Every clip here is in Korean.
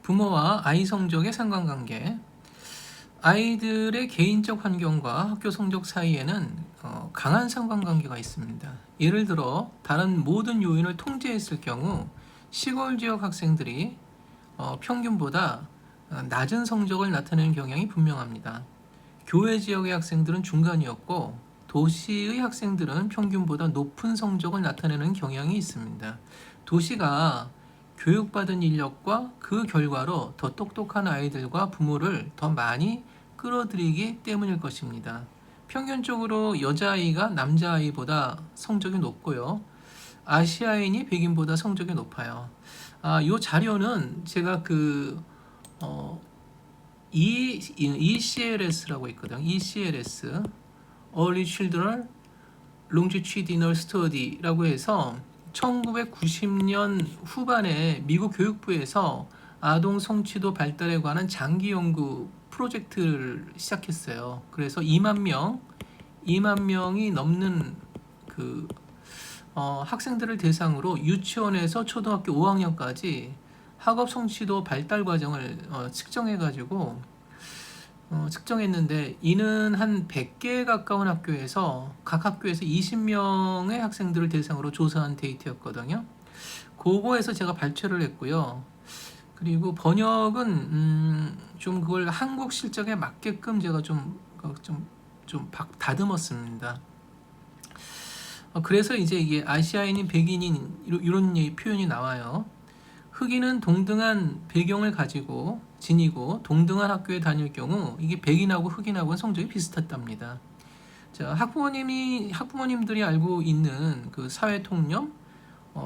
부모와 아이 성적의 상관관계. 아이들의 개인적 환경과 학교 성적 사이에는 강한 상관관계가 있습니다. 예를 들어 다른 모든 요인을 통제했을 경우 시골 지역 학생들이 평균보다 낮은 성적을 나타내는 경향이 분명합니다. 교외 지역의 학생들은 중간이었고 도시의 학생들은 평균보다 높은 성적을 나타내는 경향이 있습니다. 도시가 교육받은 인력과 그 결과로 더 똑똑한 아이들과 부모를 더 많이 끌어들이기 때문일 것입니다. 평균적으로 여자아이가 남자아이보다 성적이 높고요. 아시아인이 백인보다 성적이 높아요. 이 자료는 제가 ECLS라고 있거든요. ECLS, Early Children Longitudinal Study라고 해서 1990년 후반에 미국 교육부에서 아동 성취도 발달에 관한 장기 연구 프로젝트를 시작했어요. 그래서 2만 명이 넘는 학생들을 대상으로 유치원에서 초등학교 5학년까지 학업 성취도 발달 과정을 측정했는데 이는 한 100개에 가까운 학교에서 각 학교에서 20명의 학생들을 대상으로 조사한 데이터였거든요. 그거에서 제가 발췌를 했고요. 그리고 번역은 좀 그걸 한국 실적에 맞게끔 제가 좀 다듬었습니다. 그래서 이제 이게 아시아인인 백인인 이런 표현이 나와요. 흑인은 동등한 배경을 지니고 동등한 학교에 다닐 경우 이게 백인하고 흑인하고는 성적이 비슷했답니다. 자, 학부모님들이 알고 있는 그 사회 통념,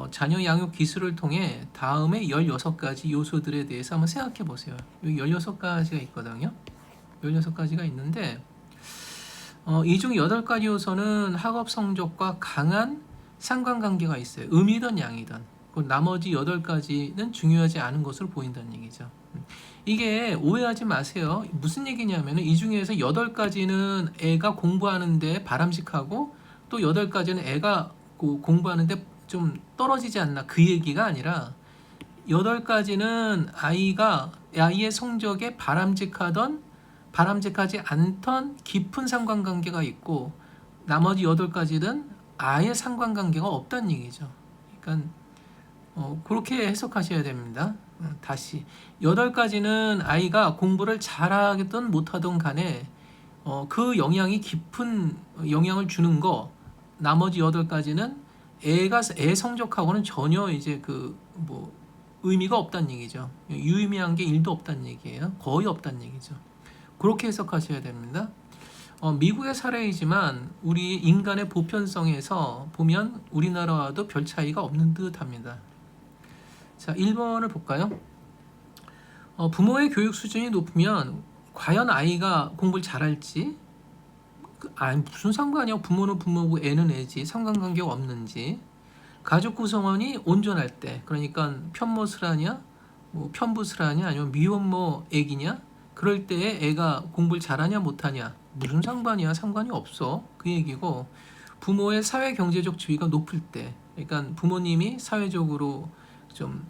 자녀 양육 기술을 통해 다음에 16가지 요소들에 대해서 한번 생각해 보세요. 여기 16가지가 있거든요. 16가지가 있는데 이 중 8가지 요소는 학업 성적과 강한 상관관계가 있어요. 음이든 양이든. 나머지 8가지는 중요하지 않은 것으로 보인다는 얘기죠. 이게 오해하지 마세요. 무슨 얘기냐면 이 중에서 8가지는 애가 공부하는데 바람직하고 또 8가지는 애가 공부하는데 좀 떨어지지 않나, 그 얘기가 아니라 8가지는 아이의 성적에 바람직하지 않던 깊은 상관관계가 있고 나머지 8가지는 아예 상관관계가 없다는 얘기죠. 그러니까 그렇게 해석하셔야 됩니다. 다시 8가지는 아이가 공부를 잘하든 못하든 간에 그 영향이 깊은 영향을 주는 거, 나머지 8가지는 애 성적하고는 전혀 이제 의미가 없다는 얘기죠. 유의미한 게 1도 없다는 얘기예요. 거의 없다는 얘기죠. 그렇게 해석하셔야 됩니다. 미국의 사례이지만 우리 인간의 보편성에서 보면 우리나라와도 별 차이가 없는 듯 합니다. 자, 1번을 볼까요? 부모의 교육 수준이 높으면 과연 아이가 공부를 잘할지, 무슨 상관이야. 부모는 부모고 애는 애지. 상관관계가 없는지. 가족 구성원이 온전할 때, 그러니까 편모스라냐, 편부스라냐, 아니면 미혼모 애기냐, 그럴 때 애가 공부를 잘하냐 못하냐, 무슨 상관이야. 상관이 없어. 그 얘기고, 부모의 사회 경제적 지위가 높을 때, 그러니까 부모님이 사회적으로 좀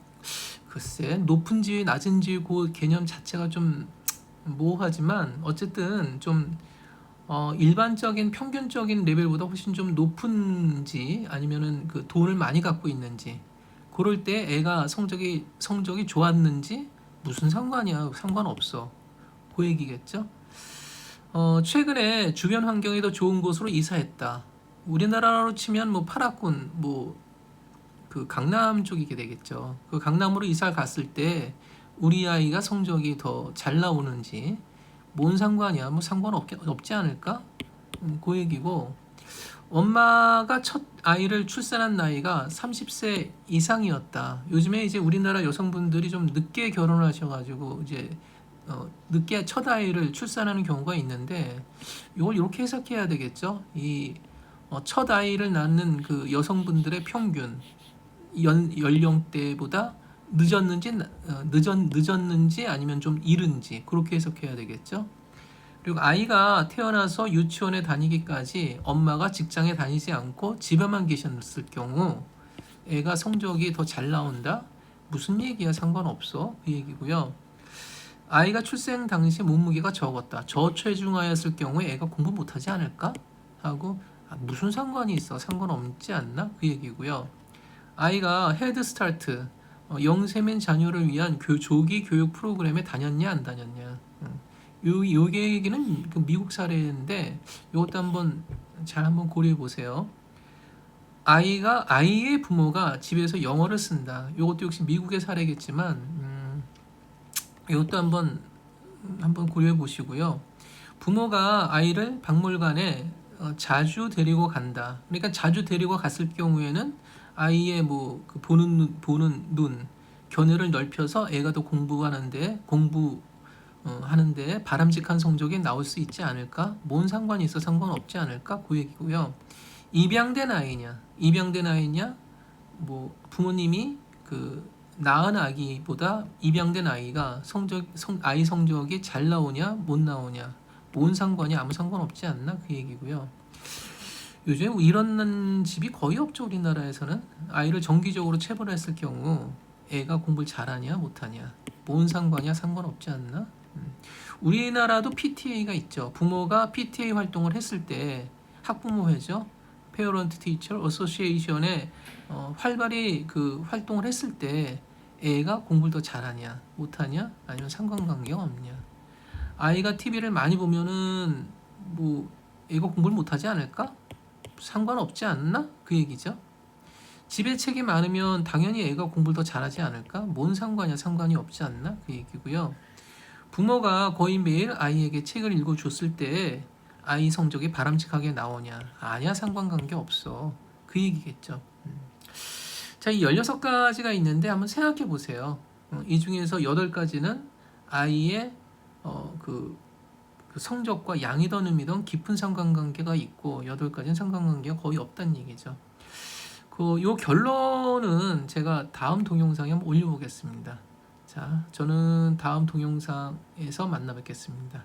높은 지위 낮은 지위 그 개념 자체가 좀 모호하지만 어쨌든 좀 일반적인 평균적인 레벨보다 훨씬 좀 높은지, 아니면은 그 돈을 많이 갖고 있는지, 그럴 때 애가 성적이 좋았는지 무슨 상관이야. 상관없어. 그 얘기겠죠. 최근에 주변 환경이 더 좋은 곳으로 이사했다. 우리나라로 치면 파라군 그 강남 쪽이게 되겠죠. 그 강남으로 이사 갔을 때 우리 아이가 성적이 더 잘 나오는지 뭔 상관이야. 상관없지 않을까? 그 얘기고, 엄마가 첫 아이를 출산한 나이가 30세 이상이었다. 요즘에 이제 우리나라 여성분들이 좀 늦게 결혼하셔가지고 이제 늦게 첫 아이를 출산하는 경우가 있는데, 이걸 이렇게 해석해야 되겠죠. 이 첫 아이를 낳는 그 여성분들의 평균 연령대보다 늦었는지 아니면 좀 이른지, 그렇게 해석해야 되겠죠. 그리고 아이가 태어나서 유치원에 다니기까지 엄마가 직장에 다니지 않고 집에만 계셨을 경우 애가 성적이 더 잘 나온다. 무슨 얘기야? 상관없어. 그 얘기고요. 아이가 출생 당시 몸무게가 적었다. 저체중하였을 경우에 애가 공부 못하지 않을까? 하고 무슨 상관이 있어? 상관없지 않나? 그 얘기고요. 아이가 헤드스타트 영세민 자녀를 위한 조기 교육 프로그램에 다녔냐 안 다녔냐. 요 얘기는 그 미국 사례인데 이것도 한번 고려해 보세요. 아이의 부모가 집에서 영어를 쓴다. 이것도 역시 미국의 사례겠지만 이것도 한번 고려해 보시고요. 부모가 아이를 박물관에 자주 데리고 간다. 그러니까 자주 데리고 갔을 경우에는 아이의 그 보는 눈 견해를 넓혀서 애가 더 하는데 바람직한 성적이 나올 수 있지 않을까? 뭔 상관이 있어? 상관없지 않을까? 그 얘기고요. 입양된 아이냐? 부모님이 낳은 아기보다 입양된 아이가 아이 성적이 잘 나오냐 못 나오냐 뭔 상관이 아무 상관없지 않나 그 얘기고요. 요즘 이런 집이 거의 없죠. 우리나라에서는 아이를 정기적으로 체벌했을 경우 애가 공부를 잘하냐 못하냐 뭔 상관이야 상관없지 않나. 우리나라도 PTA가 있죠. 부모가 PTA 활동을 했을 때 학부모회죠. Parent Teacher Association에 활발히 활동을 했을 때 애가 공부를 더 잘하냐 못하냐 아니면 상관관계가 없냐. 아이가 TV를 많이 보면은 애가 공부를 못하지 않을까? 상관없지 않나? 그 얘기죠. 집에 책이 많으면 당연히 애가 공부를 더 잘하지 않을까? 뭔 상관이야 상관이 없지 않나? 그 얘기고요. 부모가 거의 매일 아이에게 책을 읽어줬을 때 아이 성적이 바람직하게 나오냐? 아니야 상관관계 없어. 그 얘기겠죠. 자, 이 16가지가 있는데 한번 생각해 보세요. 이 중에서 8가지는 아이의 그 성적과 양이던 음이던 깊은 상관관계가 있고 8가지는 상관관계가 거의 없다는 얘기죠. 요 결론은 제가 다음 동영상에 한번 올려보겠습니다. 자, 저는 다음 동영상에서 만나 뵙겠습니다.